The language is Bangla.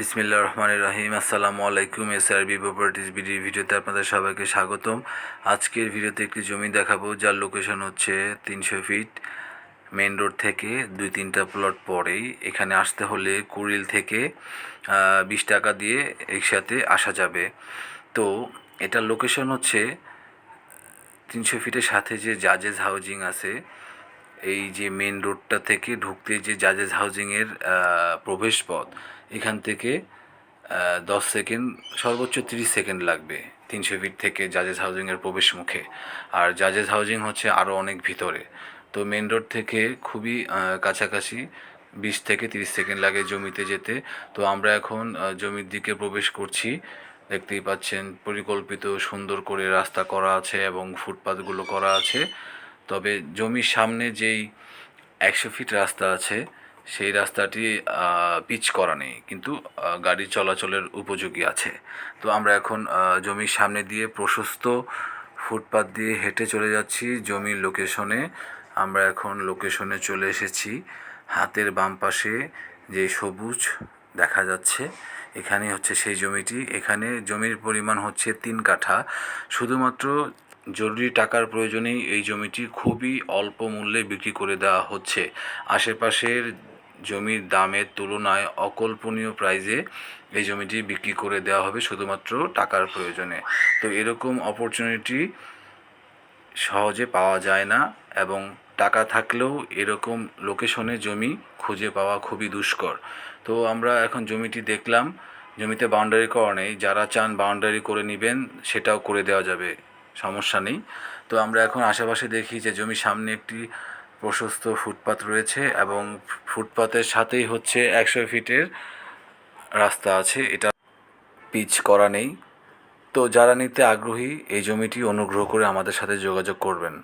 বিসমিল্লাহির রহমানির রহিম। আসসালামু আলাইকুম। এসআরবি প্রপার্টিজ বিডির ভিডিওতে আপনাদের সবাইকে স্বাগতম। আজকের ভিডিওতে একটি জমি দেখাবো যার লোকেশন হচ্ছে 300 ফিট মেন রোড থেকে 2-3টা প্লট পরেই। এখানে আসতে হলে কুড়িল থেকে 20 টাকা দিয়ে রিক্সাতে আসা যাবে। তো এটার লোকেশন হচ্ছে 300 ফিটের সাথে যে জাজেস হাউজিং আছে, এই যে মেন রোডটা থেকে ঢুকতে যে জাজেস হাউজিংয়ের প্রবেশ পথ, এখান থেকে 10 সেকেন্ড, সর্বোচ্চ 30 সেকেন্ড লাগবে 300 ফিট থেকে জাজেস হাউজিংয়ের প্রবেশ মুখে। আর জাজেস হাউজিং হচ্ছে আরও অনেক ভিতরে। তো মেন রোড থেকে খুবই কাছাকাছি, 20 থেকে 30 সেকেন্ড লাগে জমিতে যেতে। তো আমরা এখন জমির দিকে প্রবেশ করছি। দেখতেই পাচ্ছেন পরিকল্পিত সুন্দর করে রাস্তা করা আছে এবং ফুটপাথগুলো করা আছে। তবে জমির সামনে যেই 100 ফিট রাস্তা আছে, সেই রাস্তাটি পিচ করা নেই, কিন্তু গাড়ি চলাচলের উপযোগী আছে। তো আমরা এখন জমির সামনে দিয়ে প্রশস্ত ফুটপাথ দিয়ে হেঁটে চলে যাচ্ছি জমির লোকেশনে। আমরা এখন লোকেশনে চলে এসেছি। হাতের বাম পাশে যে সবুজ দেখা যাচ্ছে, এখানে হচ্ছে সেই জমিটি। এখানে জমির পরিমাণ হচ্ছে 3 কাঠা। শুধুমাত্র জরুরি টাকার প্রয়োজনেই এই জমিটি খুবই অল্প মূল্যে বিক্রি করে দেওয়া হচ্ছে। আশেপাশের জমির দামের তুলনায় অকল্পনীয় প্রাইজে এই জমিটি বিক্রি করে দেওয়া হবে শুধুমাত্র টাকার প্রয়োজনে। তো এরকম অপরচুনিটি সহজে পাওয়া যায় না, এবং টাকা থাকলেও এরকম লোকেশনে জমি খুঁজে পাওয়া খুবই দুষ্কর। তো আমরা এখন জমিটি দেখলাম, জমিতে বাউন্ডারি করা নেই। যারা চান বাউন্ডারি করে নেবেন, সেটাও করে দেওয়া যাবে, সমস্যা নেই। তো আমরা এখন আশেপাশে দেখি যে জমির সামনে একটি প্রশস্ত ফুটপাথ রয়েছে, এবং ফুটপাথের সাথেই হচ্ছে 100 ফিটের রাস্তা আছে, এটা পিচ করা নেই। তো যারা নিতে আগ্রহী এই জমিটি অনুগ্রহ করে আমাদের সাথে যোগাযোগ করবেন।